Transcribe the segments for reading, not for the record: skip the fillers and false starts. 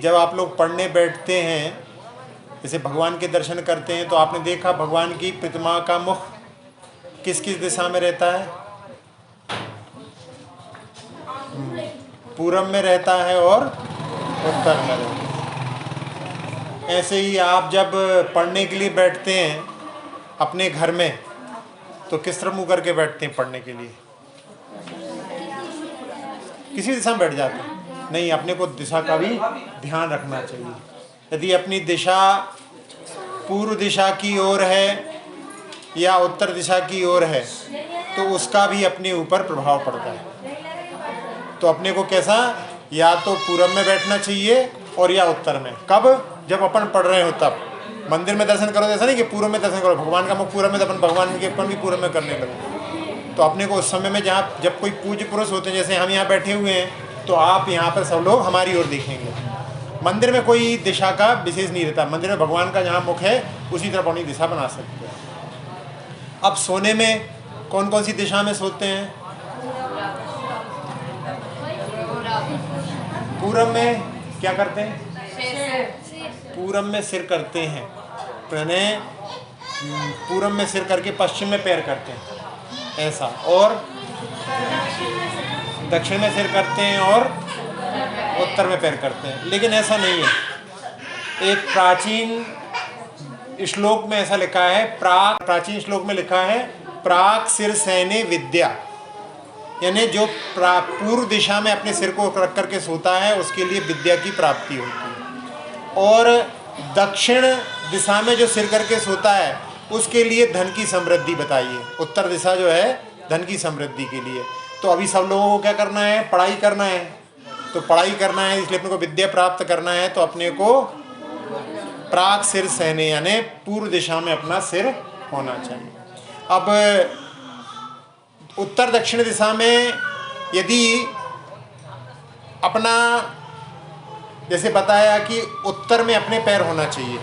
जब आप लोग पढ़ने बैठते हैं, जैसे भगवान के दर्शन करते हैं, तो आपने देखा भगवान की प्रतिमा का मुख किस किस दिशा में रहता है? पूरब में रहता है और उत्तर में रहता है। ऐसे ही आप जब पढ़ने के लिए बैठते हैं अपने घर में, तो किस तरफ मुँह करके बैठते हैं पढ़ने के लिए? किसी दिशा में बैठ जाते हैं? नहीं, अपने को दिशा का भी ध्यान रखना चाहिए। यदि अपनी दिशा पूर्व दिशा की ओर है या उत्तर दिशा की ओर है, तो उसका भी अपने ऊपर प्रभाव पड़ता है। तो अपने को कैसा, या तो पूरब में बैठना चाहिए और या उत्तर में। कब? जब अपन पढ़ रहे हो तब। मंदिर में दर्शन करो, ऐसा नहीं कि पूरब में दर्शन करो, भगवान का मुख पूरब में, तो अपन भगवान के अपन भी पूरब में करने लगे। तो अपने को उस समय में जहाँ जब कोई पूज्य पुरुष होते हैं, जैसे हम यहाँ बैठे हुए हैं, तो आप यहाँ पर सब लोग हमारी ओर देखेंगे। मंदिर में कोई दिशा का विशेष नहीं रहता। मंदिर में भगवान का जहाँ मुख है उसी तरफ अपनी दिशा बना सकते हैं। अब सोने में कौन कौन सी दिशा में सोते हैं? पूरब में क्या करते हैं? पूरब में सिर करते हैं, यानी पूरब में सिर करके पश्चिम में पैर करते हैं, ऐसा। और दक्षिण में सिर करते हैं और उत्तर में पैर करते हैं। लेकिन ऐसा नहीं है। एक प्राचीन श्लोक में ऐसा लिखा है, प्राचीन श्लोक में लिखा है, प्राक सिर सैने विद्या, यानी जो पूर्व दिशा में अपने सिर को रख करके सोता है उसके लिए विद्या की प्राप्ति होती है। और दक्षिण दिशा में जो सिर करके सोता है उसके लिए धन की समृद्धि बताइए। उत्तर दिशा जो है धन की समृद्धि के लिए। तो अभी सब लोगों को क्या करना है? पढ़ाई करना है। तो पढ़ाई करना है, इसलिए अपने को विद्या प्राप्त करना है, तो अपने को प्राक सिर सहने, यानी पूर्व दिशा में अपना सिर होना चाहिए। अब उत्तर दक्षिण दिशा में यदि अपना, जैसे बताया कि उत्तर में अपने पैर होना चाहिए,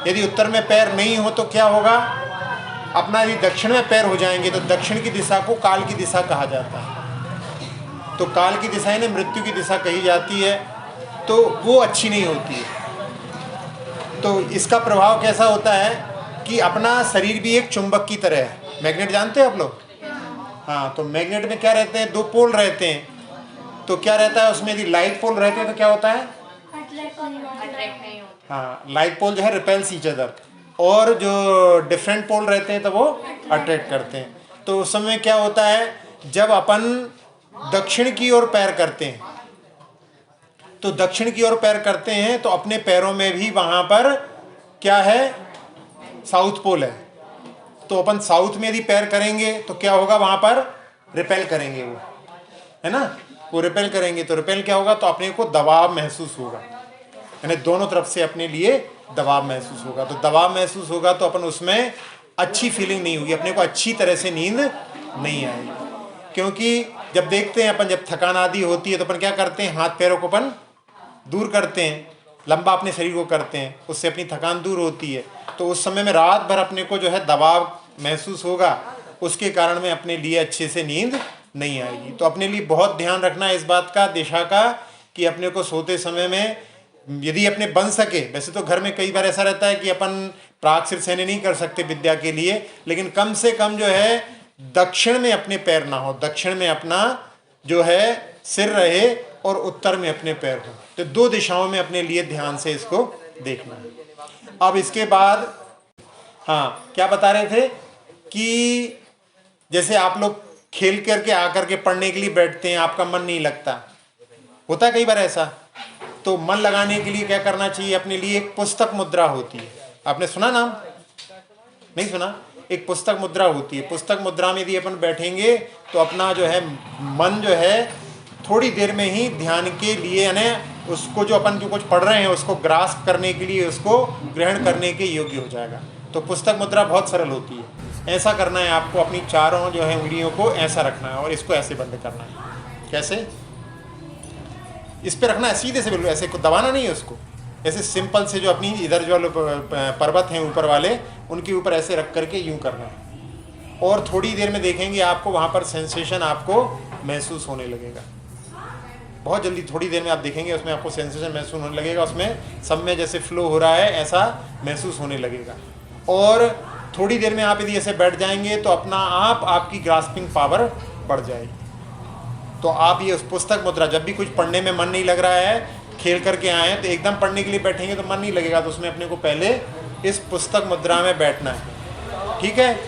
यदि उत्तर में पैर नहीं हो तो क्या होगा? अपना यदि दक्षिण में पैर हो जाएंगे तो दक्षिण की दिशा को काल की दिशा कहा जाता है। तो काल की दिशा यानी मृत्यु की दिशा कही जाती है, तो वो अच्छी नहीं होती है। तो इसका प्रभाव कैसा होता है कि अपना शरीर भी एक चुंबक की तरह है। मैग्नेट जानते हैं आप लोग? हाँ, तो मैग्नेट में क्या रहते हैं? दो पोल रहते हैं। तो क्या रहता है उसमें? यदि लाइट पोल रहते हैं तो क्या होता है? हाँ, लाइट पोल जो है रिपेल्स ईच अदर, और जो डिफरेंट पोल रहते हैं तो वो अट्रैक्ट करते हैं। तो उस समय क्या होता है, जब अपन दक्षिण की ओर पैर करते हैं, तो दक्षिण की ओर पैर करते हैं तो अपने पैरों में भी वहां पर क्या है? साउथ पोल है। तो अपन साउथ में यदि पैर करेंगे तो क्या होगा? वहां पर रिपेल करेंगे, वो है ना, वो रिपेल करेंगे। तो रिपेल क्या होगा? तो अपने को दबाव महसूस होगा, यानी दोनों तरफ से अपने लिए दबाव महसूस होगा। तो दबाव महसूस होगा तो अपन उसमें अच्छी फीलिंग नहीं होगी, अपने को अच्छी तरह से नींद नहीं आएगी। क्योंकि जब देखते हैं अपन, जब थकान आदि होती है तो अपन क्या करते हैं? हाथ पैरों को अपन दूर करते हैं, लंबा अपने शरीर को करते हैं, उससे अपनी थकान दूर होती है। तो उस समय में रात भर अपने को जो है दबाव महसूस होगा, उसके कारण में अपने लिए अच्छे से नींद नहीं आएगी। तो अपने लिए बहुत ध्यान रखना है इस बात का, दिशा का, कि अपने को सोते समय में यदि अपने बन सके, वैसे तो घर में कई बार ऐसा रहता है कि अपन प्राक सिर सहने नहीं कर सकते विद्या के लिए, लेकिन कम से कम जो है दक्षिण में अपने पैर ना हो, दक्षिण में अपना जो है सिर रहे और उत्तर में अपने पैर हो। तो दो दिशाओं में अपने लिए ध्यान से इसको देखना है। अब इसके बाद हाँ, क्या बता रहे थे कि जैसे आप लोग खेल करके आकर के पढ़ने के लिए बैठते हैं, आपका मन नहीं लगता, होता है कई बार ऐसा। तो मन लगाने के लिए क्या करना चाहिए? अपने लिए एक पुस्तक मुद्रा होती है। आपने सुना नाम? नहीं सुना? एक पुस्तक मुद्रा होती है। पुस्तक मुद्रा में यदि अपन बैठेंगे तो अपना जो है मन जो है थोड़ी देर में ही ध्यान के लिए, यानी उसको जो अपन जो कुछ पढ़ रहे हैं उसको ग्रास्प करने के लिए, उसको ग्रहण करने के योग्य हो जाएगा। तो पुस्तक मुद्रा बहुत सरल होती है। ऐसा करना है आपको, अपनी चारों जो है उंगलियों को ऐसा रखना है और इसको ऐसे बंद करना है। कैसे? इस पे रखना है सीधे से, बिल्कुल ऐसे को दबाना नहीं है उसको। ऐसे सिंपल से जो अपनी इधर जो पर्वत हैं ऊपर वाले, उनके ऊपर ऐसे रख करके यूं करना है। और थोड़ी देर में देखेंगे आपको वहाँ पर सेंसेशन आपको महसूस होने लगेगा। बहुत जल्दी, थोड़ी देर में आप देखेंगे उसमें आपको सेंसेशन महसूस होने लगेगा, उसमें सब में जैसे फ्लो हो रहा है ऐसा महसूस होने लगेगा। और थोड़ी देर में आप यदि ऐसे बैठ जाएंगे तो अपना आप आपकी ग्रास्पिंग पावर बढ़ जाएगी। तो आप ये उस पुस्तक मुद्रा, जब भी कुछ पढ़ने में मन नहीं लग रहा है, खेल करके आए तो एकदम पढ़ने के लिए बैठेंगे तो मन नहीं लगेगा, तो उसमें अपने को पहले इस पुस्तक मुद्रा में बैठना है, ठीक है,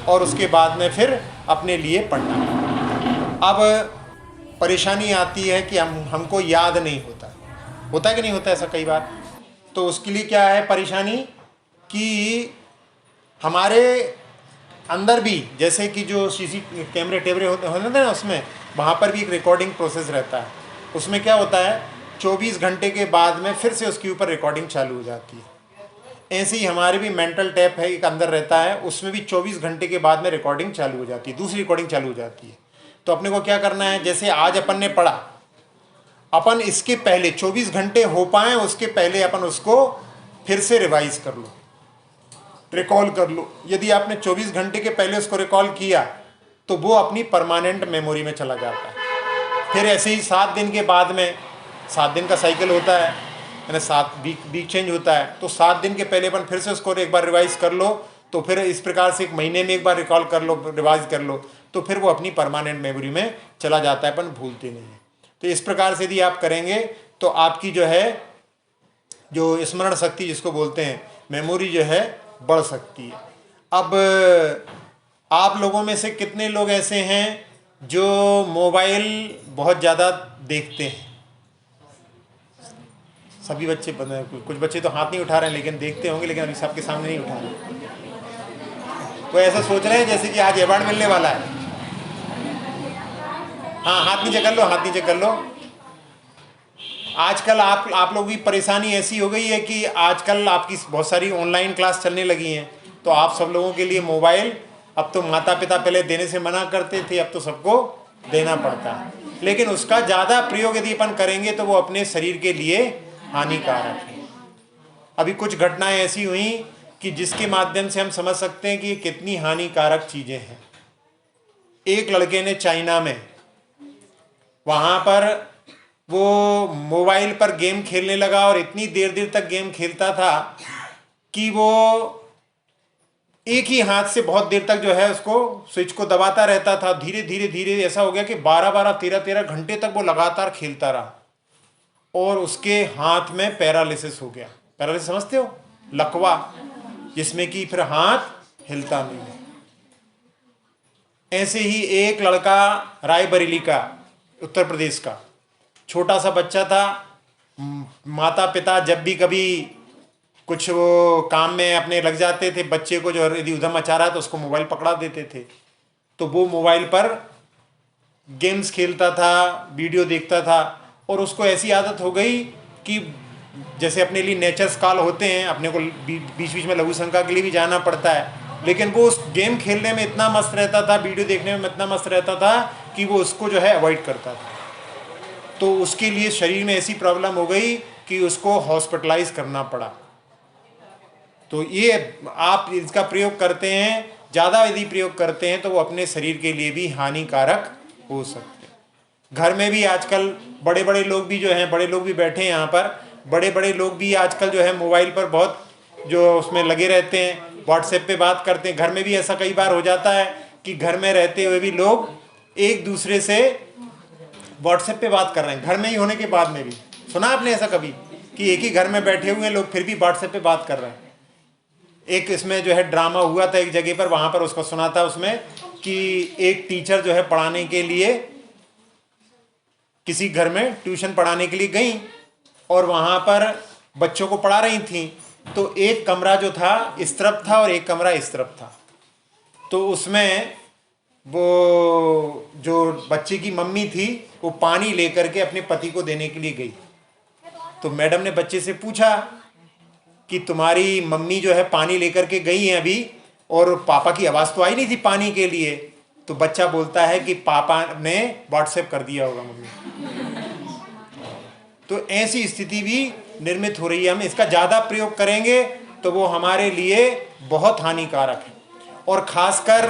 और उसके बाद में फिर अपने लिए पढ़ना है। अब परेशानी आती है कि हमको याद नहीं होता है कि नहीं होता ऐसा कई बार। तो उसके लिए क्या है परेशानी कि हमारे अंदर भी, जैसे कि जो सीसी कैमरे टेबरे होते हैं ना, उसमें वहाँ पर भी एक रिकॉर्डिंग प्रोसेस रहता है। उसमें क्या होता है 24 घंटे के बाद में फिर से उसके ऊपर रिकॉर्डिंग चालू हो जाती है। ऐसे ही हमारे भी मेंटल टैप है एक अंदर रहता है, उसमें भी 24 घंटे के बाद में रिकॉर्डिंग चालू हो जाती है, दूसरी रिकॉर्डिंग चालू हो जाती है। तो अपने को क्या करना है, जैसे आज अपन ने पढ़ा, अपन इसके पहले 24 घंटे हो पाए उसके पहले अपन उसको फिर से रिवाइज कर लो, रिकॉल कर लो। यदि आपने 24 घंटे के पहले उसको रिकॉल किया तो वो अपनी परमानेंट मेमोरी में चला जाता है। फिर ऐसे ही 7 दिन के बाद में, 7 दिन का साइकिल होता है, यानी 7 वीक चेंज होता है, तो 7 दिन के पहले अपन फिर से उसको एक बार रिवाइज कर लो। तो फिर इस प्रकार से 1 महीने में एक बार रिकॉल कर लो, रिवाइज कर लो, तो फिर वो अपनी परमानेंट मेमोरी में चला जाता है, अपन भूलते नहीं है। तो इस प्रकार से यदि आप करेंगे तो आपकी जो है जो स्मरण शक्ति जिसको बोलते हैं, मेमोरी जो है बढ़ सकती है। अब आप लोगों में से कितने लोग ऐसे हैं जो मोबाइल बहुत ज़्यादा देखते हैं? सभी बच्चे, कुछ बच्चे तो हाथ नहीं उठा रहे हैं लेकिन देखते होंगे, लेकिन अभी सबके सामने नहीं उठा रहे। तो ऐसा सोच रहे हैं जैसे कि आज अवार्ड मिलने वाला है। हाँ, हाथ नीचे कर लो, हाथ नीचे कर लो। आजकल आप लोगों की परेशानी ऐसी हो गई है कि आजकल आपकी बहुत सारी ऑनलाइन क्लास चलने लगी हैं, तो आप सब लोगों के लिए मोबाइल, अब तो माता पिता पहले देने से मना करते थे, अब तो सबको देना पड़ता है। लेकिन उसका ज़्यादा प्रयोग यदि अपन करेंगे तो वो अपने शरीर के लिए हानिकारक है। अभी कुछ घटनाएं ऐसी हुई कि जिसके माध्यम से हम समझ सकते हैं कि ये कितनी हानिकारक चीज़ें हैं। एक लड़के ने चाइना में, वहाँ पर वो मोबाइल पर गेम खेलने लगा और इतनी देर देर तक गेम खेलता था कि वो एक ही हाथ से बहुत देर तक जो है उसको स्विच को दबाता रहता था। धीरे धीरे धीरे ऐसा हो गया कि 12-12, 13-13 घंटे तक वो लगातार खेलता रहा और उसके हाथ में पैरालिसिस हो गया। पैरालिसिस समझते हो? लकवा, जिसमें कि फिर हाथ हिलता नहीं है। ऐसे ही एक लड़का रायबरेली का, उत्तर प्रदेश का, छोटा सा बच्चा था। माता पिता जब भी कभी कुछ वो काम में अपने लग जाते थे, बच्चे को जो यदि उधम मचा रहा है तो उसको मोबाइल पकड़ा देते थे। तो वो मोबाइल पर गेम्स खेलता था, वीडियो देखता था और उसको ऐसी आदत हो गई कि जैसे अपने लिए नेचर्स कॉल होते हैं, अपने को बीच बीच में लघु शंका के लिए भी जाना पड़ता है, लेकिन वो उस गेम खेलने में इतना मस्त रहता था, वीडियो देखने में इतना मस्त रहता था कि वो उसको जो है अवॉइड करता था। तो उसके लिए शरीर में ऐसी प्रॉब्लम हो गई कि उसको हॉस्पिटलाइज करना पड़ा। तो ये आप इसका प्रयोग करते हैं, ज़्यादा यदि प्रयोग करते हैं तो वो अपने शरीर के लिए भी हानिकारक हो सकते हैं। घर में भी आजकल बड़े बड़े लोग भी जो हैं, बड़े लोग भी बैठे हैं यहाँ पर, बड़े बड़े लोग भी आजकल जो है मोबाइल पर बहुत जो उसमें लगे रहते हैं, व्हाट्सएप पे बात करते हैं। घर में भी ऐसा कई बार हो जाता है कि घर में रहते हुए भी लोग एक दूसरे से व्हाट्सएप पे बात कर रहे हैं, घर में ही होने के बाद में भी। सुना आपने ऐसा कभी कि एक ही घर में बैठे हुए लोग फिर भी व्हाट्सएप पे बात कर रहे हैं? एक इसमें जो है ड्रामा हुआ था एक जगह पर, वहाँ पर उसको सुना था उसमें कि एक टीचर जो है पढ़ाने के लिए किसी घर में ट्यूशन पढ़ाने के लिए गई और वहाँ पर बच्चों को पढ़ा रही थी। तो एक कमरा जो था इस तरफ था और एक कमरा इस तरफ था। तो उसमें वो जो बच्चे की मम्मी थी वो पानी लेकर के अपने पति को देने के लिए गई। तो मैडम ने बच्चे से पूछा कि तुम्हारी मम्मी जो है पानी लेकर के गई है अभी और पापा की आवाज़ तो आई नहीं थी पानी के लिए। तो बच्चा बोलता है कि पापा ने व्हाट्सएप कर दिया होगा मम्मी। तो ऐसी स्थिति भी निर्मित हो रही है। हम इसका ज़्यादा प्रयोग करेंगे तो वो हमारे लिए बहुत हानिकारक है और ख़ासकर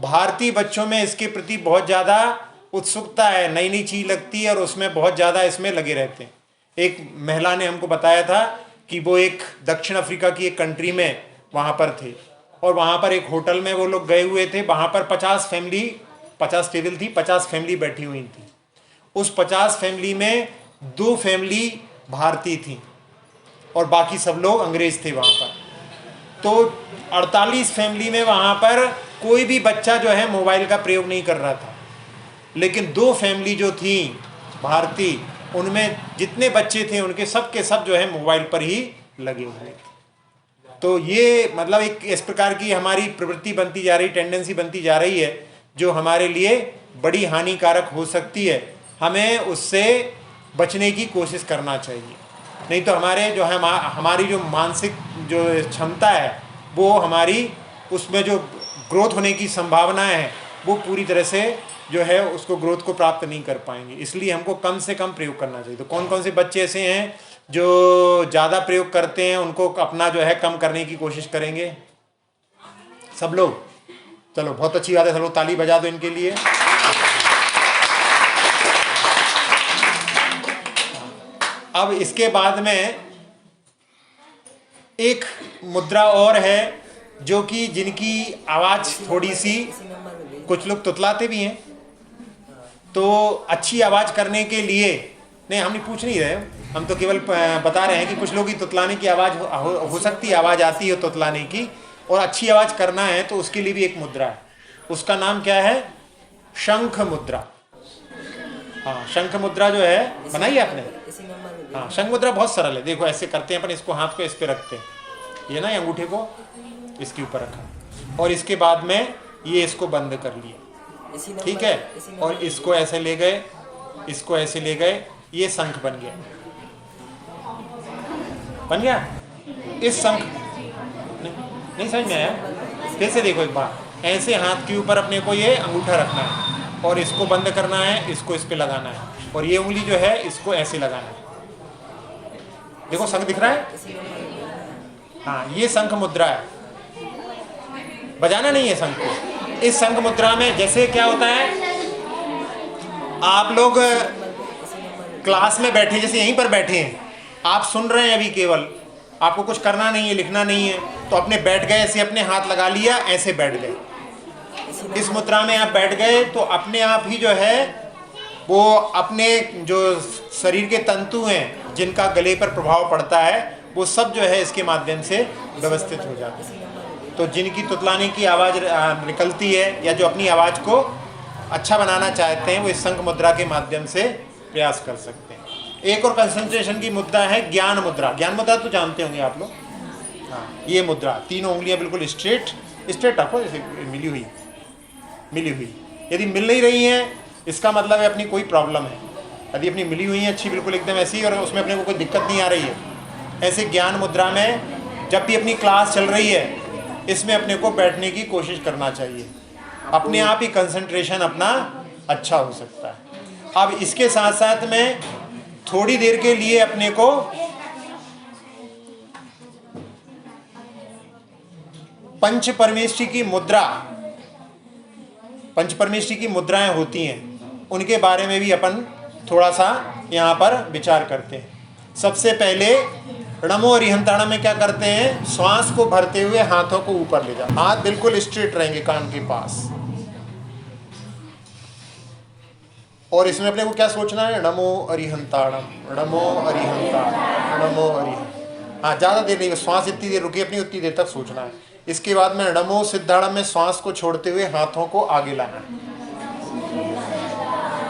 भारतीय बच्चों में इसके प्रति बहुत ज़्यादा उत्सुकता है, नई नई चीज़ लगती है और उसमें बहुत ज़्यादा इसमें लगे रहते हैं। एक महिला ने हमको बताया था कि वो एक दक्षिण अफ्रीका की एक कंट्री में वहाँ पर थे और वहाँ पर एक होटल में वो लोग गए हुए थे। वहाँ पर 50 टेबल थी, 50 फैमिली बैठी हुई थी। उस 50 फैमिली में 2 फैमिली भारतीय थी और बाकी सब लोग अंग्रेज थे वहाँ पर। तो 48 फैमिली में वहाँ पर कोई भी बच्चा जो है मोबाइल का प्रयोग नहीं कर रहा था, लेकिन 2 फैमिली जो थी भारतीय, उनमें जितने बच्चे थे उनके सब के सब जो है मोबाइल पर ही लगे हुए थे। तो ये मतलब एक इस प्रकार की हमारी प्रवृत्ति बनती जा रही, टेंडेंसी बनती जा रही है जो हमारे लिए बड़ी हानिकारक हो सकती है। हमें उससे बचने की कोशिश करना चाहिए, नहीं तो हमारे जो है हमारी जो मानसिक जो क्षमता है वो हमारी उसमें जो ग्रोथ होने की संभावना है वो पूरी तरह से जो है उसको ग्रोथ को प्राप्त नहीं कर पाएंगे। इसलिए हमको कम से कम प्रयोग करना चाहिए। तो कौन कौन से बच्चे ऐसे हैं जो ज़्यादा प्रयोग करते हैं, उनको अपना जो है कम करने की कोशिश करेंगे सब लोग। चलो बहुत अच्छी बात है, सब लोग ताली बजा दो इनके लिए। अब इसके बाद में एक मुद्रा और है जो कि जिनकी आवाज़ थोड़ी सी, कुछ लोग तुतलाते भी हैं, तो अच्छी आवाज़ करने के लिए, नहीं हम नहीं पूछ नहीं रहे, हम तो केवल बता रहे हैं कि कुछ लोग की तुतलाने की आवाज़ हो सकती है, आवाज़ आती है तुतलाने की, और अच्छी आवाज़ करना है तो उसके लिए भी एक मुद्रा है। उसका नाम क्या है? शंख मुद्रा। हाँ, शंख मुद्रा जो है बनाई आपने? हाँ, शंख मुद्रा बहुत सरल है। देखो ऐसे करते हैं अपन, इसको हाथ को इस पे रखते हैं, ये ना अंगूठे को इसके ऊपर रखा और इसके बाद में ये इसको बंद कर लिया, ठीक है, और इसको ऐसे ले गए, इसको ऐसे ले गए, ये शंख बन गया। बन गया? इस शंख नहीं समझ में आया? फिर से देखो एक बार, ऐसे हाथ के ऊपर अपने को ये अंगूठा रखना है और इसको बंद करना है, इसको इस पे लगाना है और ये उंगली जो है इसको ऐसे लगाना है। देखो शंख दिख रहा है? हाँ, ये शंख मुद्रा है। बजाना नहीं है शंख को। इस शंख मुद्रा में जैसे क्या होता है, आप लोग क्लास में बैठे, जैसे यहीं पर बैठे हैं, आप सुन रहे हैं अभी, केवल आपको कुछ करना नहीं है, लिखना नहीं है, तो अपने बैठ गए, ऐसे अपने हाथ लगा लिया, ऐसे बैठ गए। इस मुद्रा में आप बैठ गए तो अपने आप ही जो है वो अपने जो शरीर के तंतु हैं जिनका गले पर प्रभाव पड़ता है वो सब जो है इसके माध्यम से व्यवस्थित हो जाते हैं। तो जिनकी तुतलाने की आवाज़ निकलती है या जो अपनी आवाज़ को अच्छा बनाना चाहते हैं वो इस शंख मुद्रा के माध्यम से प्रयास कर सकते हैं। एक और कंसंट्रेशन की मुद्रा है ज्ञान मुद्रा। ज्ञान मुद्रा तो जानते होंगे आप लोग। हाँ, ये मुद्रा, तीनों उंगलियां बिल्कुल स्ट्रेट रखो, जैसे मिली हुई। यदि मिल नहीं रही हैं इसका मतलब है अपनी कोई प्रॉब्लम है। यदि अपनी मिली हुई है अच्छी, बिल्कुल एकदम ऐसी, और उसमें अपने को कोई दिक्कत नहीं आ रही है, ऐसे ज्ञान मुद्रा में जब भी अपनी क्लास चल रही है इसमें अपने को बैठने की कोशिश करना चाहिए। अपने आप ही कंसंट्रेशन अपना अच्छा हो सकता है। अब इसके साथ साथ में थोड़ी देर के लिए अपने को पंच परमेष्ठी की मुद्रा, पंच परमेष्ठी की मुद्राएं होती हैं, उनके बारे में भी अपन थोड़ा सा यहाँ पर विचार करते हैं। सबसे पहले णमो अरिहंताणम में क्या करते हैं, श्वास को भरते हुए हाथों को ऊपर ले जाओ, हाथ बिल्कुल स्ट्रेट रहेंगे कान के पास, और इसमें अपने को क्या सोचना है, नमो अरिहंताणम, नमो अरिहंताणम, नमो अरिहंत। हाँ, ज़्यादा देर नहीं, श्वास इतनी देर रुकी अपनी उतनी देर तक सोचना है। इसके बाद में नमो सिद्धाणम में श्वास को छोड़ते हुए हाथों को आगे लाना है।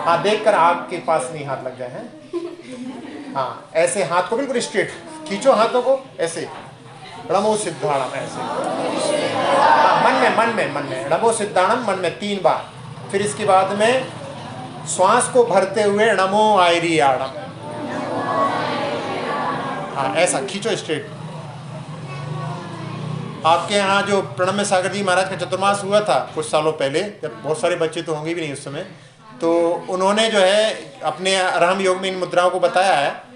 हाँ, देखकर आग के पास नहीं हाथ लग जाए हैं। हाँ, ऐसे हाथ को बिल्कुल स्ट्रेट खींचो, हाथों को ऐसे, नमो सिद्धाणम ऐसे। हाँ, मन में नमो सिद्धाणम मन में 3 बार। फिर इसके बाद में श्वास को भरते हुए नमो आयरियाणम। हाँ, ऐसा खींचो स्ट्रेट। आपके यहाँ जो प्रणम्य सागर जी महाराज का चतुर्मास हुआ था कुछ सालों पहले, जब बहुत सारे बच्चे तो होंगे भी नहीं उस समय, तो उन्होंने जो है अपने अरहम योग में इन मुद्राओं को बताया है।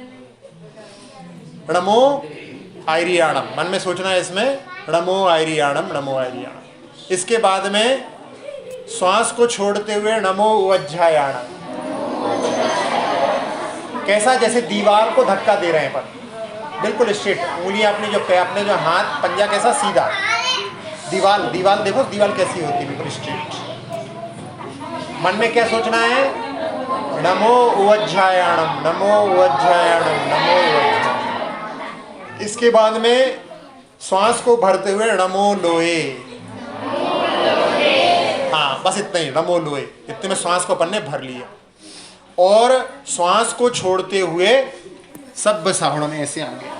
नमो आयरियाणम, मन में सोचना है इसमें, नमो आयरियाणम, नमो आयरियाणम। इसके बाद में श्वास को छोड़ते हुए नमो उज्जायाणम। कैसा, जैसे दीवार को धक्का दे रहे हैं पर बिल्कुल स्ट्रेट, उंगलियां अपने जो अपने जो हाथ पंजा कैसा सीधा, दीवार देखो दीवार कैसी होती है, बिल्कुल स्ट्रेट। मन में क्या सोचना है, नमो उज्जायाणम, नमो उज्जायाणम, नमो उज्जायाणम। इसके बाद में श्वास को भरते हुए नमो लोहे। हाँ बस इतना ही, नमो लोहे, इतने में श्वास को अपन ने भर लिया। और श्वास को छोड़ते हुए सब सावणों में ऐसे आगे।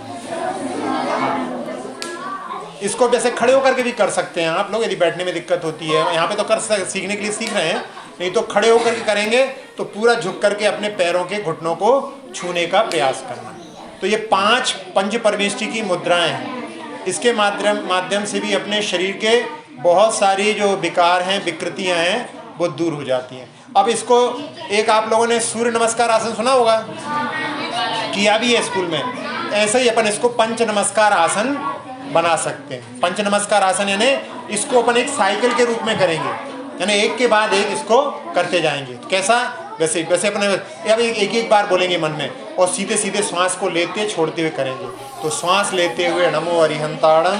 इसको वैसे खड़े होकर के भी कर सकते हैं आप लोग, यदि बैठने में दिक्कत होती है। यहाँ पे तो कर सीखने के लिए सीख रहे हैं, नहीं तो खड़े होकर के करेंगे तो पूरा झुक करके अपने पैरों के घुटनों को छूने का प्रयास करना। तो ये 5 पंच परमेष्ठी की मुद्राएं हैं। इसके माध्यम से भी अपने शरीर के बहुत सारी जो विकार हैं, विकृतियां हैं, वो दूर हो जाती हैं। अब इसको एक आप लोगों ने सूर्य नमस्कार आसन सुना होगा, किया भी है स्कूल में। ऐसे ही अपन इसको पंच नमस्कार आसन बना सकते हैं। पंच नमस्कार आसन यानी इसको अपन एक साइकिल के रूप में करेंगे, यानी एक के बाद एक इसको करते जाएंगे। तो कैसा, वैसे अपने अब एक बार बोलेंगे मन में, और सीधे सीधे श्वास को लेते छोड़ते हुए करेंगे। तो श्वास लेते हुए नमो अरिहंताणम,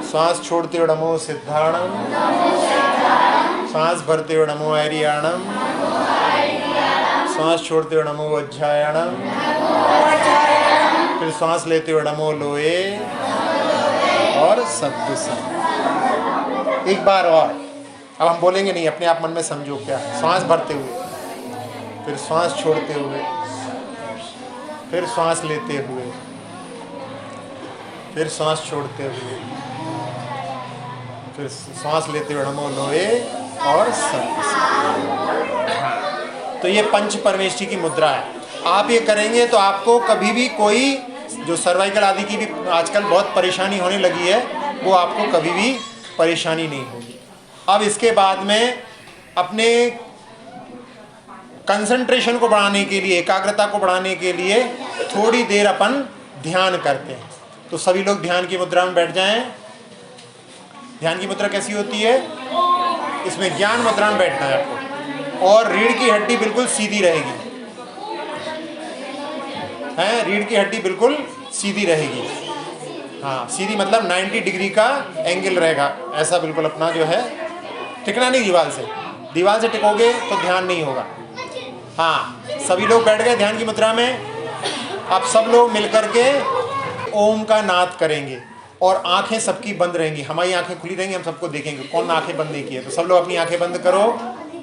श्वास छोड़ते हुए नमो सिद्धाणम, श्वास भरते हुए नमो ऐरियाणम, श्वास छोड़ते हुए नमो वज्जायाणम, फिर श्वास लेते हुए नमो लोहे, और शब्द सम। एक बार और, अब हम बोलेंगे नहीं, अपने आप मन में समझो क्या। श्वास भरते हुए, फिर श्वास छोड़ते हुए, फिर श्वास लेते हुए, फिर श्वास छोड़ते हुए, फिर श्वास लेते हुए नमो लोहे, और शब्द सम। तो ये पंच परमेष्ठी की मुद्रा है। आप ये करेंगे तो आपको कभी भी कोई जो सर्वाइकल आदि की भी आजकल बहुत परेशानी होने लगी है, वो आपको कभी भी परेशानी नहीं होगी। अब इसके बाद में अपने कंसंट्रेशन को बढ़ाने के लिए, एकाग्रता को बढ़ाने के लिए थोड़ी देर अपन ध्यान करते हैं। तो सभी लोग ध्यान की मुद्रा में बैठ जाएं। ध्यान की मुद्रा कैसी होती है, इसमें ज्ञान मुद्रा में बैठना है आपको, और रीढ़ की हड्डी बिल्कुल सीधी रहेगी, है रीढ़ की हड्डी बिल्कुल सीधी रहेगी। हाँ, सीधी मतलब 90 डिग्री का एंगल रहेगा, ऐसा बिल्कुल अपना जो है, टिकना नहीं दीवार से टिकोगे तो ध्यान नहीं होगा। हाँ, सभी लोग बैठ गए ध्यान की मुद्रा में। अब सब लोग मिलकर के ओम का नाद करेंगे, और आंखें सबकी बंद रहेंगी। हमारी आंखें खुली रहेंगी, हम सबको देखेंगे कौन आंखें बंद नहीं की है। तो सब लोग अपनी आंखें बंद करो,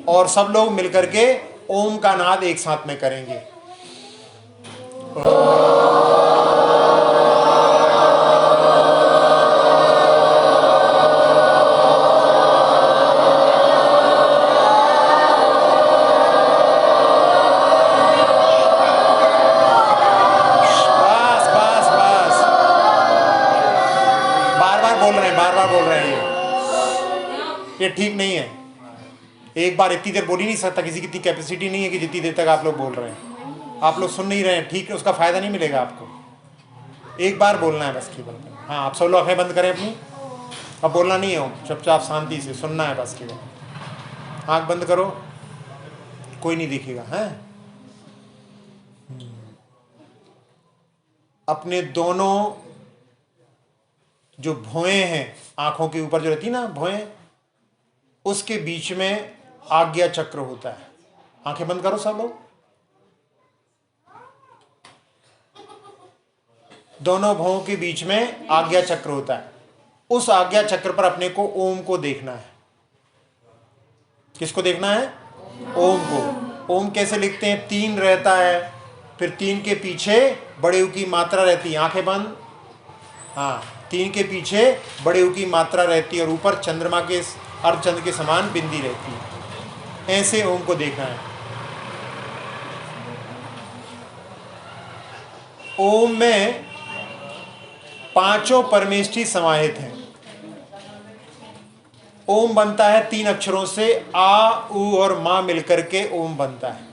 और सब लोग मिलकर के ओम का नाद एक साथ में करेंगे। बार बोल रहे हैं, ये ठीक नहीं है। एक बार इतनी देर बोल ही नहीं सकता, किसी की इतनी कैपेसिटी नहीं है कि जितनी देर तक आप लोग बोल रहे हैं। आप लोग सुन नहीं रहे हैं, ठीक है, उसका फायदा नहीं मिलेगा आपको। एक बार बोलना है बस केवल। हाँ, आप सब लोग आंखें बंद करें अपनी, अब बोलना नहीं है, चुपचाप शांति से सुनना है बस केवल। आंख बंद करो, कोई नहीं दिखेगा। है अपने दोनों जो भौएं हैं आंखों के ऊपर जो रहती ना भौएं, उसके बीच में आज्ञा चक्र होता है। आंखें बंद करो सब लोग। दोनों भौं के बीच में आज्ञा चक्र होता है। उस आज्ञा चक्र पर अपने को ओम को देखना है। किसको देखना है? ओम को। ओम कैसे लिखते हैं? 3 रहता है, फिर 3 के पीछे बड़े ऊ की मात्रा रहती है। आंखें बंद। हाँ, 3 के पीछे बड़े ऊ की मात्रा रहती है, और ऊपर चंद्रमा के अर्धचंद्र के समान बिंदी रहती है। ऐसे ओम को देखना है। ओम में 5 परमेष्ठी समाहित हैं। ओम बनता है 3 अक्षरों से, आ, उ और मा मिलकर के ओम बनता है।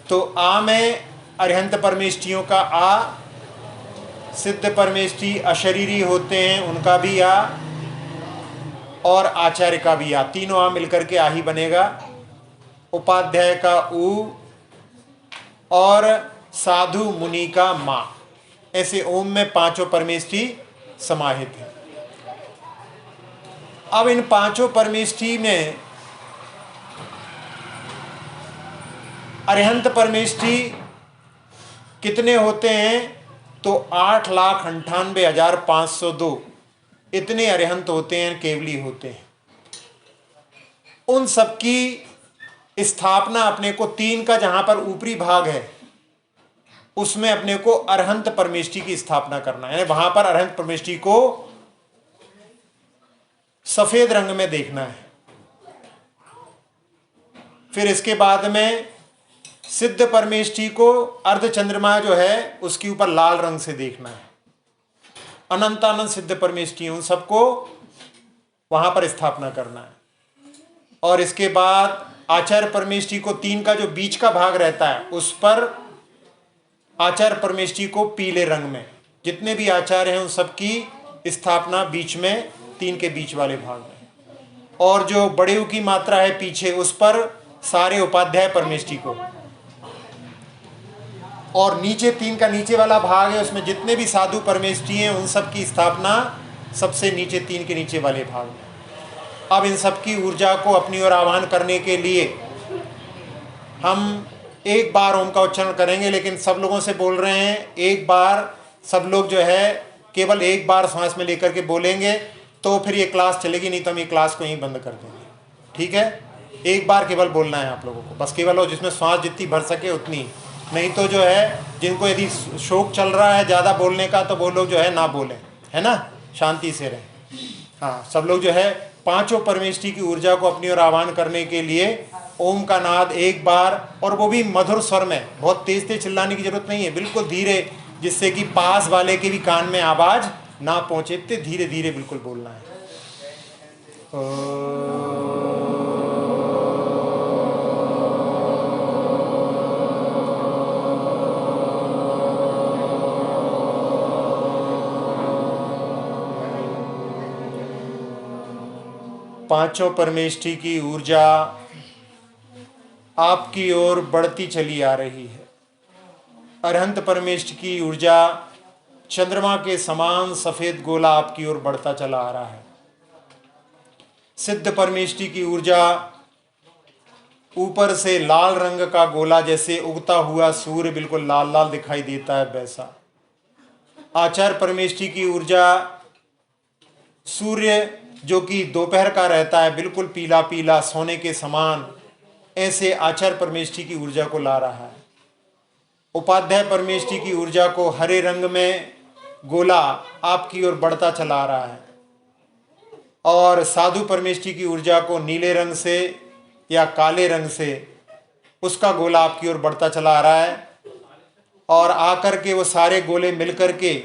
तो आ में अरिहंत परमेष्ठियों का आ, सिद्ध परमेष्ठी अशरीरी होते हैं उनका भी आ, और आचार्य का भी आ, तीनों आ मिलकर के आ ही बनेगा। उपाध्याय का उ और साधु मुनि का मा। ऐसे ओम में पांचों परमेष्ठी समाहित है। अब इन पांचों परमेष्ठी में अरिहंत परमेष्ठी कितने होते हैं? तो 8,98,502 इतने अरिहंत होते हैं, केवली होते हैं। उन सबकी स्थापना अपने को तीन का जहां पर ऊपरी भाग है उसमें अपने को अरहंत परमेष्ठी की स्थापना करना है। वहां पर अरहंत परमेष्ठी को सफेद रंग में देखना है। फिर इसके बाद में सिद्ध परमेष्ठी को अर्ध चंद्रमा जो है उसके ऊपर लाल रंग से देखना है। अनंतानंद सिद्ध परमेष्ठी उन सबको वहां पर स्थापना करना है। और इसके बाद आचार्य परमेष्ठी को तीन का जो बीच का भाग रहता है उस पर आचार्य परमेष्ठी को पीले रंग में, जितने भी आचार्य हैं उन सबकी स्थापना बीच में, तीन के बीच वाले भाग में। और जो बड़े की मात्रा है पीछे उस पर सारे उपाध्याय परमेष्ठी को, और नीचे तीन का नीचे वाला भाग है उसमें जितने भी साधु परमेष्ठी हैं उन सब की स्थापना सबसे नीचे तीन के नीचे वाले भाग में। अब इन सब की ऊर्जा को अपनी ओर आह्वान करने के लिए हम एक बार ओम का उच्चारण करेंगे, लेकिन सब लोगों से बोल रहे हैं एक बार सब लोग जो है केवल एक बार सांस में लेकर के बोलेंगे तो फिर ये क्लास चलेगी, नहीं तो हम ये क्लास को यहीं बंद कर देंगे। ठीक है, एक बार केवल बोलना है आप लोगों को, बस केवल हो जिसमें सांस जितनी भर सके उतनी। नहीं तो जो है जिनको यदि शौक चल रहा है ज़्यादा बोलने का तो वो लोग जो है ना बोलें, है ना, शांति से रहें। हाँ, सब लोग जो है पांचों परमेष्ठी की ऊर्जा को अपनी ओर आह्वान करने के लिए ओम का नाद एक बार, और वो भी मधुर स्वर में, बहुत तेज तेज चिल्लाने की जरूरत नहीं है, बिल्कुल धीरे, जिससे कि पास वाले के भी कान में आवाज ना पहुंचे, इतने धीरे धीरे बिल्कुल बोलना है। पांचों परमेष्ठी की ऊर्जा आपकी ओर बढ़ती चली आ रही है। अरहंत परमेष्ठी की ऊर्जा चंद्रमा के समान सफेद गोला आपकी ओर बढ़ता चला आ रहा है। सिद्ध परमेष्ठी की ऊर्जा ऊपर से लाल रंग का गोला, जैसे उगता हुआ सूर्य बिल्कुल लाल लाल दिखाई देता है वैसा। आचार्य परमेष्ठी की ऊर्जा सूर्य जो कि दोपहर का रहता है बिल्कुल पीला पीला सोने के समान, ऐसे आचार्य परमेष्ठी की ऊर्जा को ला रहा है। उपाध्याय परमेष्ठी की ऊर्जा को हरे रंग में गोला आपकी ओर बढ़ता चला आ रहा है, और साधु परमेष्ठी की ऊर्जा को नीले रंग से या काले रंग से उसका गोला आपकी ओर बढ़ता चला आ रहा है। और आकर के वो सारे गोले मिलकर के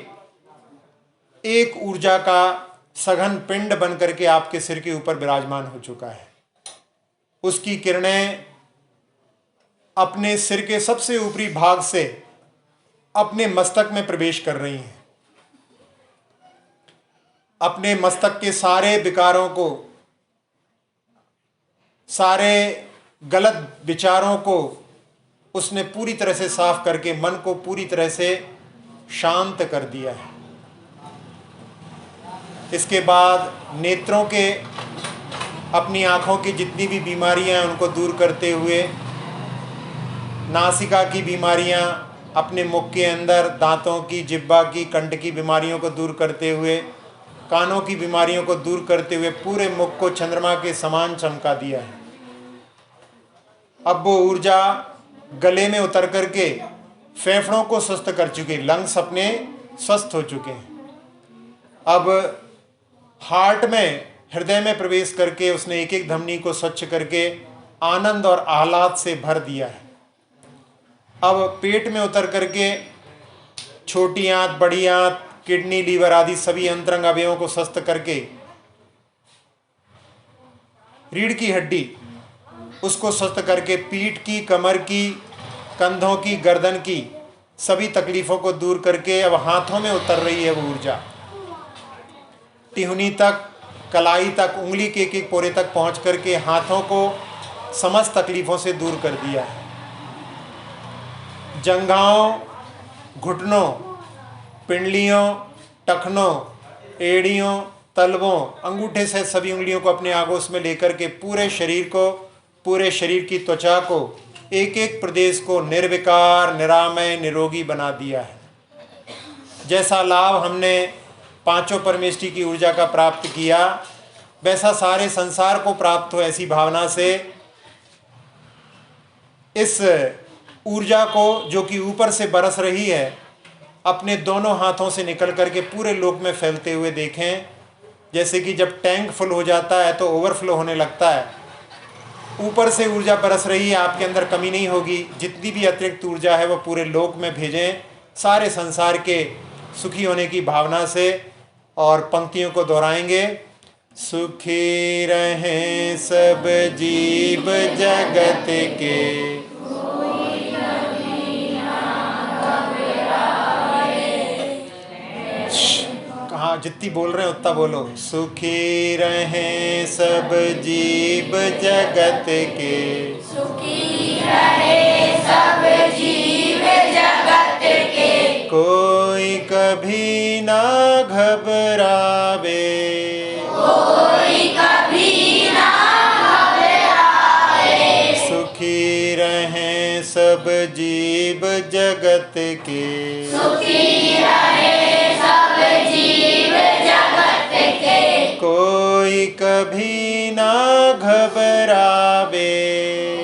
एक ऊर्जा का सघन पिंड बन करके आपके सिर के ऊपर विराजमान हो चुका है। उसकी किरणें अपने सिर के सबसे ऊपरी भाग से अपने मस्तक में प्रवेश कर रही हैं। अपने मस्तक के सारे विकारों को, सारे गलत विचारों को उसने पूरी तरह से साफ करके मन को पूरी तरह से शांत कर दिया है। इसके बाद नेत्रों के, अपनी आँखों की जितनी भी बीमारियां हैं उनको दूर करते हुए, नासिका की बीमारियां, अपने मुख के अंदर दांतों की, जिह्वा की, कंठ की बीमारियों को दूर करते हुए, कानों की बीमारियों को दूर करते हुए पूरे मुख को चंद्रमा के समान चमका दिया है। अब वो ऊर्जा गले में उतर करके फेफड़ों को स्वस्थ कर चुकी, लंग्स अपने स्वस्थ हो चुके हैं। अब हार्ट में, हृदय में प्रवेश करके उसने एक एक धमनी को स्वच्छ करके आनंद और आह्लाद से भर दिया है। अब पेट में उतर करके छोटी आंत, बड़ी आंत, किडनी, लीवर आदि सभी अंतरंग अवयवों को स्वस्थ करके रीढ़ की हड्डी उसको स्वस्थ करके पीठ की, कमर की, कंधों की, गर्दन की सभी तकलीफों को दूर करके अब हाथों में उतर रही है वो ऊर्जा। टिहुनी तक कलाई तक, उंगली के एक पोरे तक पहुंच करके हाथों को समस्त तकलीफ़ों से दूर कर दिया है। जंघाओं, घुटनों, पिंडलियों, टखनों, एड़ियों, तलवों, अंगूठे से सभी उंगलियों को अपने आगोश में लेकर के पूरे शरीर को, पूरे शरीर की त्वचा को, एक एक प्रदेश को निर्विकार, निरामय, निरोगी बना दिया है। जैसा लाभ हमने पांचों परमेष्टि की ऊर्जा का प्राप्त किया, वैसा सारे संसार को प्राप्त हो ऐसी भावना से इस ऊर्जा को, जो कि ऊपर से बरस रही है, अपने दोनों हाथों से निकल करके पूरे लोक में फैलते हुए देखें। जैसे कि जब टैंक फुल हो जाता है तो ओवरफ्लो होने लगता है, ऊपर से ऊर्जा बरस रही है, आपके अंदर कमी नहीं होगी। जितनी भी अतिरिक्त ऊर्जा है वो पूरे लोक में भेजें, सारे संसार के सुखी होने की भावना से। और पंक्तियों को दोहराएंगे। सुखी रहें सब जीव जगत के, कहाँ जितनी बोल रहे हैं उतना बोलो। सुखी रहें सब जीव जगत के, सुखी रहे सब जीव जगत के, कोई कभी ना घबरावे, कोई कभी ना घबराए। सुखी रहें सब जीव जगत के, सुखी रहे सब जीव जगत के, कोई कभी ना घबरावे,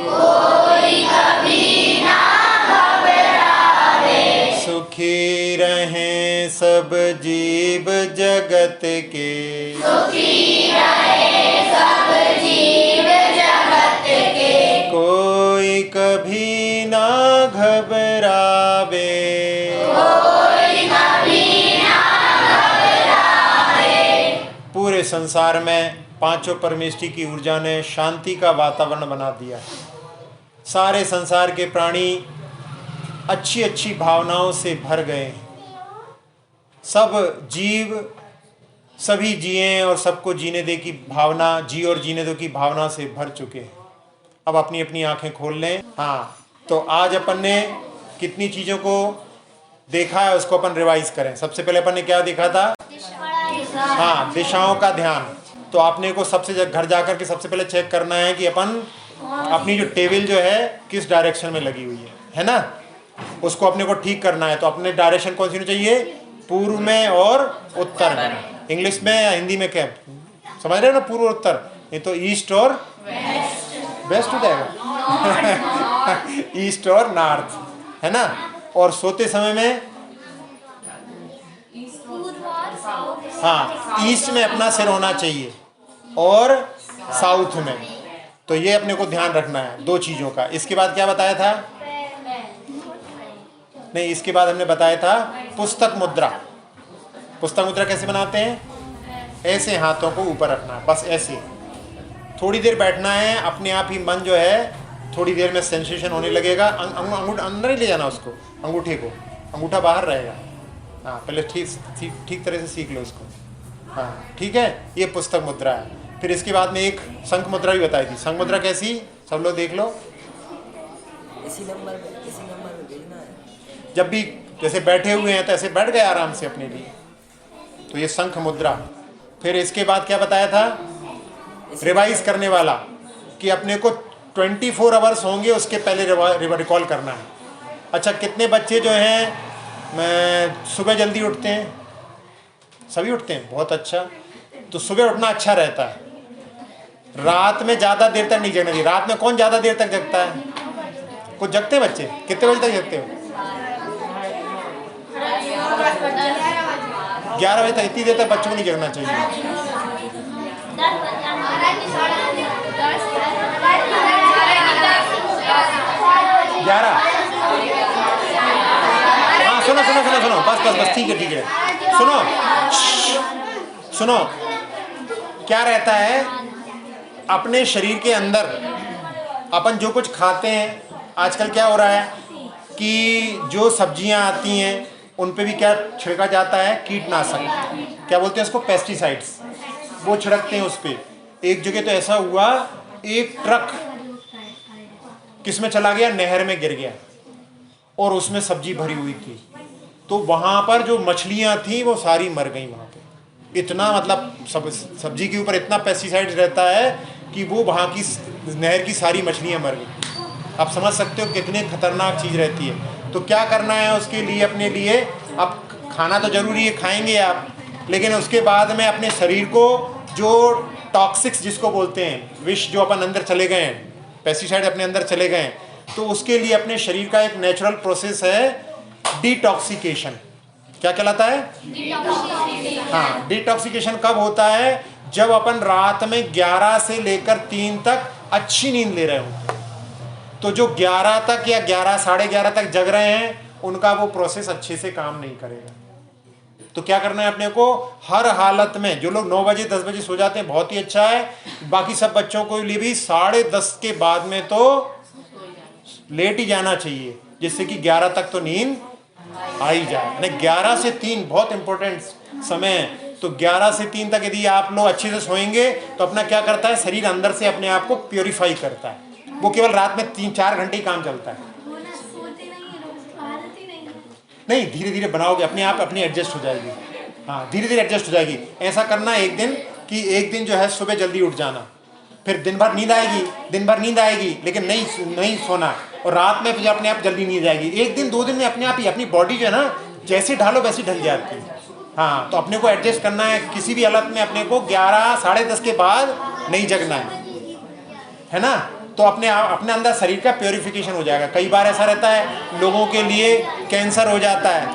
कोई कभी ना घबराए। सुखी रहें सब जीव जगत के, सुखी रहे सब जीव जगत के, कोई कभी ना घबरावे, कोई कभी ना घबराए। पूरे संसार में पांचों परमेष्टि की ऊर्जा ने शांति का वातावरण बना दिया। सारे संसार के प्राणी अच्छी अच्छी भावनाओं से भर गए हैं। सब जीव सभी जिएं और सबको जीने दे की भावना, जी और जीने दो की भावना से भर चुके हैं। अब अपनी अपनी आंखें खोल लें। हाँ, तो आज अपन ने कितनी चीज़ों को देखा है उसको अपन रिवाइज करें। सबसे पहले अपन ने क्या देखा था? हाँ, दिशाओं का ध्यान। तो आपने को सबसे घर जाकर के सबसे पहले चेक करना है कि अपन अपनी जो टेबल जो है किस डायरेक्शन में लगी हुई है ना, उसको अपने को ठीक करना है। तो अपने डायरेक्शन कौन सी होनी चाहिए? पूर्व में और उत्तर में। इंग्लिश में या हिंदी में क्या समझ रहे हो ना? पूर्व और उत्तर, ये तो ईस्ट और वेस्ट हो जाएगा ईस्ट और नॉर्थ, है ना। और सोते समय में हाँ, ईस्ट में अपना सिर होना चाहिए और साउथ में। तो ये अपने को ध्यान रखना है दो चीज़ों का। इसके बाद क्या बताया था? नहीं, इसके बाद हमने बताया था पुस्तक मुद्रा। पुस्तक मुद्रा कैसे बनाते हैं? ऐसे हाथों को ऊपर रखना, बस ऐसे थोड़ी देर बैठना है। अपने आप ही मन जो है थोड़ी देर में सेंसेशन होने लगेगा। अंगूठा अंदर ही ले जाना उसको, अंगूठे को, अंगूठा बाहर रहेगा। हाँ, पहले ठीक तरह से सीख लो उसको। हाँ, ठीक है, ये पुस्तक मुद्रा है। फिर इसके बाद में एक शंख मुद्रा भी बताई थी। शंख मुद्रा कैसी? सब लोग देख लो। इसी नंबर में भेजना है। जब भी जैसे बैठे हुए हैं तो ऐसे बैठ गए आराम से अपने लिए, तो ये शंख मुद्रा। फिर इसके बाद क्या बताया था? रिवाइज करने वाला, कि अपने को 24 आवर्स होंगे उसके पहले रिकॉल करना है। अच्छा, कितने बच्चे जो हैं मैं सुबह जल्दी उठते हैं? सभी उठते हैं, बहुत अच्छा। तो सुबह उठना अच्छा रहता है। रात में ज़्यादा देर तक नहीं जगना चाहिए। रात में कौन ज़्यादा देर तक जगता है? कुछ जगते हैं बच्चे? कितने बजे तक जगते हो? 11 बजे तक। इतनी देर तक बच्चों को नहीं जगना चाहिए। 11। हाँ, सुनो सुनो सुनो सुनो, बस ठीक है। सुनो, क्या रहता है अपने शरीर के अंदर? अपन जो कुछ खाते हैं, आजकल क्या हो रहा है कि जो सब्जियां आती हैं उन पे भी क्या छिड़का जाता है? कीटनाशक। क्या बोलते हैं उसको? पेस्टिसाइड्स। वो छिड़कते हैं उस पर। एक जगह तो ऐसा हुआ, एक ट्रक किस में चला गया, नहर में गिर गया और उसमें सब्जी भरी हुई थी। तो वहाँ पर जो मछलियाँ थी वो सारी मर गई वहाँ पे। इतना मतलब सब्जी के ऊपर इतना पेस्टिसाइड रहता है कि वो वहाँ की नहर की सारी मछलियाँ मर गई। आप समझ सकते हो कितनी खतरनाक चीज़ रहती है। तो क्या करना है उसके लिए, अपने लिए अब खाना तो ज़रूरी है, खाएंगे आप, लेकिन उसके बाद में अपने शरीर को जो टॉक्सिक्स जिसको बोलते हैं, विष जो अपन अंदर चले गए हैं, पेस्टिसाइड अपने अंदर चले गए हैं, तो उसके लिए अपने शरीर का एक नेचुरल प्रोसेस है डिटॉक्सिकेशन। क्या कहलाता है? हाँ, डिटॉक्सिकेशन कब होता है? जब अपन रात में 11 से लेकर 3 तक अच्छी नींद ले रहे हो। तो जो 11 तक या 11 साढ़े 11 तक जग रहे हैं उनका वो प्रोसेस अच्छे से काम नहीं करेगा। तो क्या करना है अपने को, हर हालत में, जो लोग 9 बजे 10 बजे सो जाते हैं बहुत ही अच्छा है, बाकी सब बच्चों को लिए भी 10:30 के बाद में तो लेट ही जाना चाहिए, जिससे कि 11 तक तो नींद आ ही जाए। 11 से 3 बहुत इंपॉर्टेंट समय है। तो 11 से 3 तक यदि आप लोग अच्छे से सोएंगे तो अपना क्या करता है, शरीर अंदर से अपने आप को प्योरीफाई करता है। वो केवल रात में 3-4 घंटे ही काम चलता है। नहीं, धीरे धीरे बनाओगे अपने आप, अपनी एडजस्ट हो जाएगी। हाँ, धीरे धीरे एडजस्ट हो जाएगी। ऐसा करना एक दिन कि एक दिन जो है सुबह जल्दी उठ जाना, फिर दिन भर नींद आएगी लेकिन नहीं सोना, और रात में फिर अपने आप जल्दी नींद आएगी। एक दिन 2 दिन में अपने आप ही अपनी बॉडी जो है ना, जैसे ढालो वैसे ढल जाती है। हाँ, तो अपने को एडजस्ट करना है। किसी भी हालत में अपने को 11 साढ़े 10 के बाद नहीं जगना है ना। तो अपने अंदर शरीर का प्योरिफिकेशन हो जाएगा। कई बार ऐसा रहता है लोगों के लिए कैंसर हो जाता है,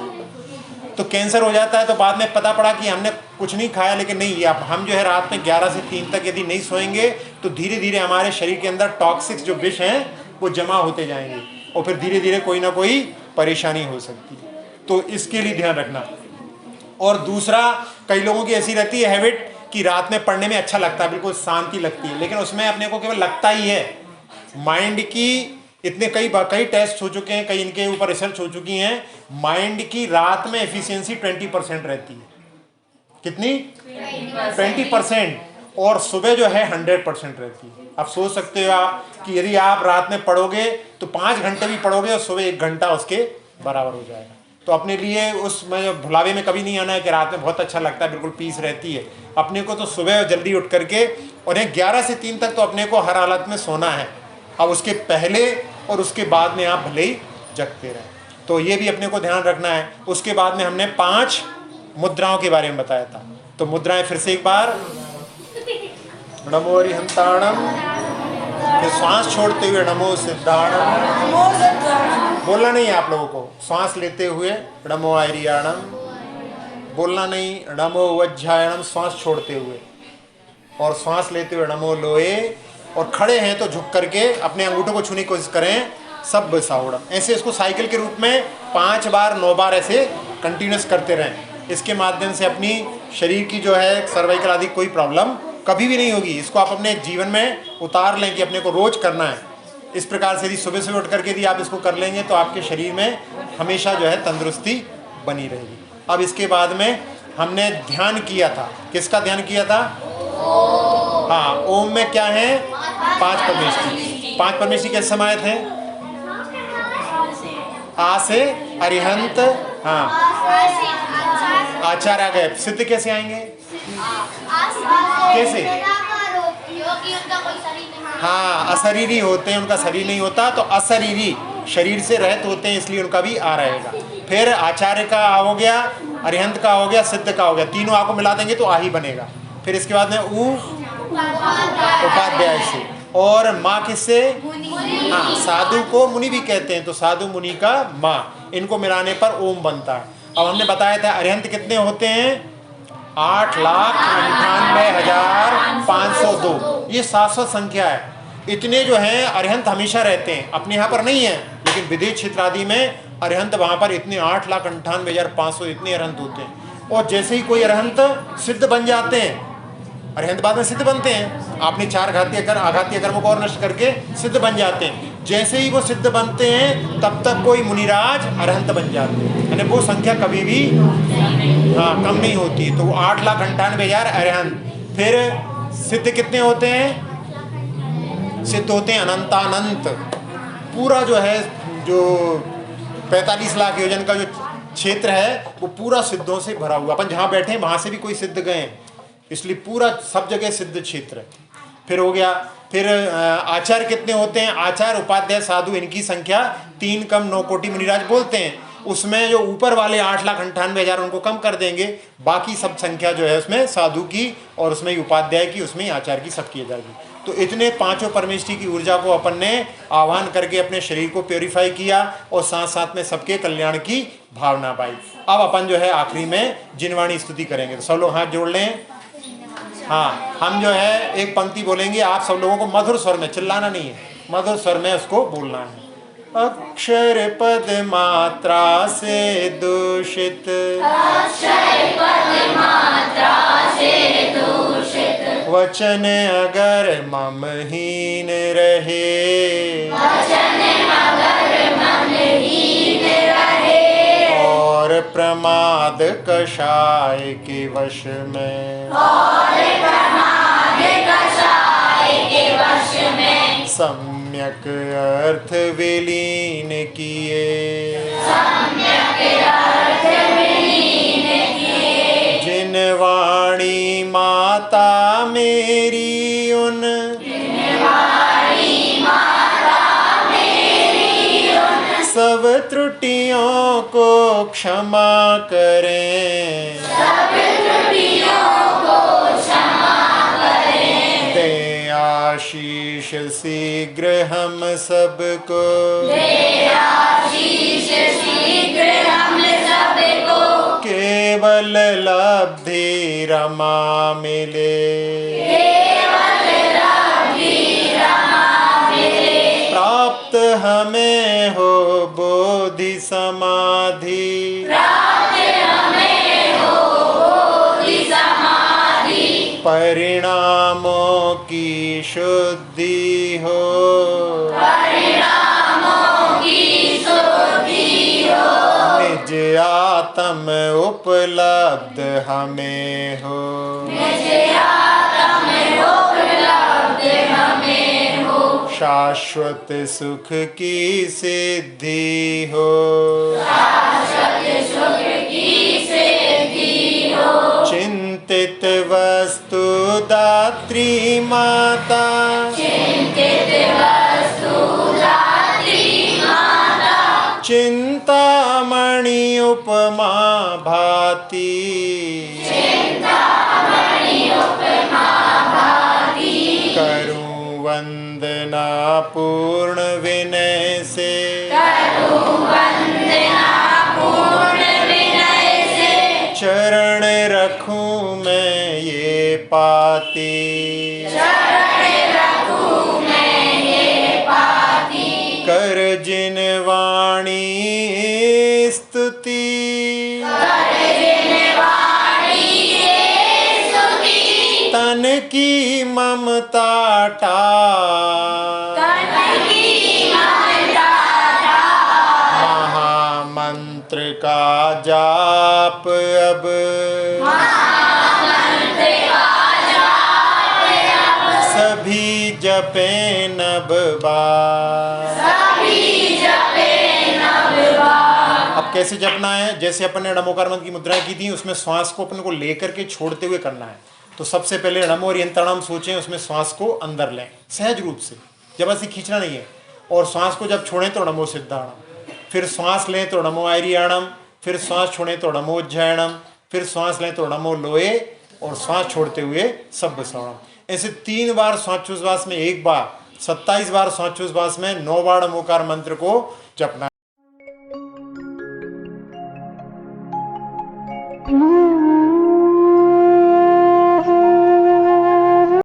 तो कैंसर हो जाता है तो बाद में पता पड़ा कि हमने कुछ नहीं खाया, लेकिन नहीं, हम जो है रात में 11 से 3 तक यदि नहीं सोएंगे तो धीरे धीरे हमारे शरीर के अंदर टॉक्सिक्स जो विष हैं वो जमा होते जाएंगे और फिर धीरे धीरे कोई ना कोई परेशानी हो सकती है। तो इसके लिए ध्यान रखना। और दूसरा, कई लोगों की ऐसी रहती है हैबिट कि रात में पढ़ने में अच्छा लगता है, बिल्कुल शांति लगती है, लेकिन उसमें अपने को केवल लगता ही है। माइंड की इतने कई टेस्ट हो चुके हैं, कई इनके ऊपर रिसर्च हो चुकी हैं, माइंड की रात में एफिशिएंसी 20% रहती है। कितनी? 20%। और सुबह जो है 100% रहती है। आप सोच सकते हो आप कि यदि आप रात में पढ़ोगे तो 5 घंटे भी पढ़ोगे और सुबह 1 घंटा उसके बराबर हो जाएगा। तो अपने लिए उसमें भुलावे में कभी नहीं आना है कि रात में बहुत अच्छा लगता है, बिल्कुल पीस रहती है। अपने को तो सुबह जल्दी उठ करके और 11 से 3 तक तो अपने को हर हालत में सोना है। अब उसके पहले और उसके बाद में आप भले ही जगते रहें। तो ये भी अपने को ध्यान रखना है। उसके बाद में हमने 5 मुद्राओं के बारे में बताया था। तो मुद्राएं फिर से एक बार, नमो अरिहंताणम, फिर श्वास छोड़ते हुए नमो सिद्धाणम, बोलना नहीं है आप लोगों को, श्वास लेते हुए नमो आर्याणम, बोलना नहीं, नमो वज्रायणम, श्वास छोड़ते हुए, और श्वास लेते हुए नमो लोहे, और खड़े हैं तो झुक करके अपने अंगूठों को छूने की कोशिश करें, सब साउड़म। ऐसे इसको साइकिल के रूप में 5 बार 9 बार ऐसे कंटिन्यूस करते रहें। इसके माध्यम से अपनी शरीर की जो है सर्वाइकल आदि कोई प्रॉब्लम कभी भी नहीं होगी। इसको आप अपने जीवन में उतार लें कि अपने को रोज करना है। इस प्रकार से यदि सुबह सुबह उठ करके यदि आप इसको कर लेंगे तो आपके शरीर में हमेशा जो है तंदुरुस्ती बनी रहेगी। अब इसके बाद में हमने ध्यान किया था, किसका ध्यान किया था? हाँ, ओम में क्या है? 5 परमेष्टि। 5 परमेष्टि कैसे समाहित हैं? आ से अरिहंत, हाँ, आचार आ गए। सिद्ध कैसे आएंगे? कैसे? हाँ, अशरीरी होते हैं, उनका शरीर नहीं होता, तो अशरीरी शरीर से रहित होते हैं, इसलिए उनका भी आ रहेगा। फिर आचार्य का आ हो गया, अरिहंत का हो गया, सिद्ध का हो गया, तीनों आ को मिला देंगे तो आ ही बनेगा। फिर इसके बाद में उपाध्याय से, और माँ किससे? हाँ, साधु को मुनि भी कहते हैं, तो साधु मुनि का माँ, इनको मिलाने पर ओम बनता है। अब हमने बताया था अरिहंत कितने होते हैं? 8,98,502। ये 700 संख्या है। इतने जो हैं अरिहंत हमेशा रहते हैं, अपने यहाँ पर नहीं है, लेकिन विदेश क्षेत्र आदि में अरिहंत वहाँ पर इतने 8,98,500 इतने अरिहंत होते हैं। और जैसे ही कोई अरिहंत सिद्ध बन जाते हैं, अरिहंत बाद में सिद्ध बनते हैं, आपने 4 आघातीय कर्मों को और नष्ट करके सिद्ध बन जाते हैं। जैसे ही वो सिद्ध बनते हैं तब तक कोई मुनिराज अरिहंत बन जाते हैं, यानी वो संख्या कभी भी कम नहीं होती। तो 8,98,000 अरिहंत, फिर सिद्ध कितने होते हैं? सिद्ध होते हैं अनंतानंत। पूरा जो है, जो 45 लाख योजन का जो क्षेत्र है वो पूरा सिद्धों से भरा हुआ। अपन जहाँ बैठे हैं वहाँ से भी कोई सिद्ध गए हैं, इसलिए पूरा सब जगह सिद्ध क्षेत्र है। फिर हो गया। फिर आचार्य कितने होते हैं? आचार्य, उपाध्याय, साधु, इनकी संख्या 3 कम 9 कोटि मुनिराज बोलते हैं। उसमें जो ऊपर वाले 8,98,000 उनको कम कर देंगे, बाकी सब संख्या जो है उसमें साधु की और उसमें ही उपाध्याय की, उसमें ही आचार्य की सब की जाएगी। तो इतने पांचों परमेष्ठी की ऊर्जा को अपन ने आह्वान करके अपने शरीर को प्योरीफाई किया और साथ साथ में सबके कल्याण की भावना पाई। अब अपन जो है आखिरी में जिनवाणी स्तुति करेंगे। तो सब लोग हाथ जोड़ लें। हाँ, हम जो है एक पंक्ति बोलेंगे, आप सब लोगों को मधुर स्वर में, चिल्लाना नहीं है, मधुर स्वर में उसको बोलना है। अक्षर पद मात्रा से दूषित, अक्षर पद मात्रा से दूषित, वचन अगर ममहीन रहे, वचन अगर मनहीन रहे, और प्रमाद कषाय के वश में, और प्रमाद कषाय के वश में, सम्यक अर्थ विलीन किए, सम्यक अर्थ विलीन किए, जिन वाणी माता मेरी उन, वाणी माता मेरी उन, सब त्रुटियों को क्षमा करें, सब त्रुटियों को क्षमा करें, दे आशीष शीघ्र हम सबको, दे आशीष शीघ्र हम सबको, केवल लब्धि रमा मिले, केवल लब्धि रमा मिले, प्राप्त हमें हो बोधि समाधि, प्राप्त हमें हो बोधि समाधि, परिणामों की शुद्धि हो, परिणामों की शुद्धि हो, निज आत्म उपलब्ध हमें हो, निज आत्म उपलब्ध हमें हो, शाश्वत सुख की सिद्धि हो, शाश्वत सुख की सिद्धि हो, चिंतित वस्तु दात्री माता, चिंतित वस्तु दात्री माता, चिंतामणि उपमा भाति, चिंतामणि उपमा भाति, करूं वंदना पूर्ण विनय से, करूं वंदना पूर्ण विनय से, चरण रखूं मैं ये पाती, शरण रखूं मैं ये पाती, कर जिन वाणी स्तुति, कर जिन वाणी ये स्तुति, तन की ममता टार, तन की ममता टार, महामंत्र का जाप अब, महामंत्र का जाप अब, सभी जपे नब बार। सभी जपे नव बार। अब कैसे जपना है? जैसे अपन ने नमोकार मंत्र की मुद्राएं की थी, उसमें श्वास को अपन को लेकर के छोड़ते हुए करना है। तो सबसे पहले नमो और यंत्रणाम सोचें, उसमें श्वास को अंदर लें सहज रूप से, जबरदस्ती खींचना नहीं है। और श्वास को जब छोड़ें तो नमो सिद्धाणम, फिर श्वास लें तो नमो आर्याणम, फिर श्वास छोड़ें तो नमो उज्जैनम, फिर श्वास लें तो नमो लोए, और श्वास छोड़ते हुए सब्ब श्रवणम। ऐसे 3 बार श्वासोच्छ्वास में, 1 बार, 27 बार श्वासोच्छ्वास में 9 बार नमोकार मंत्र को जपना।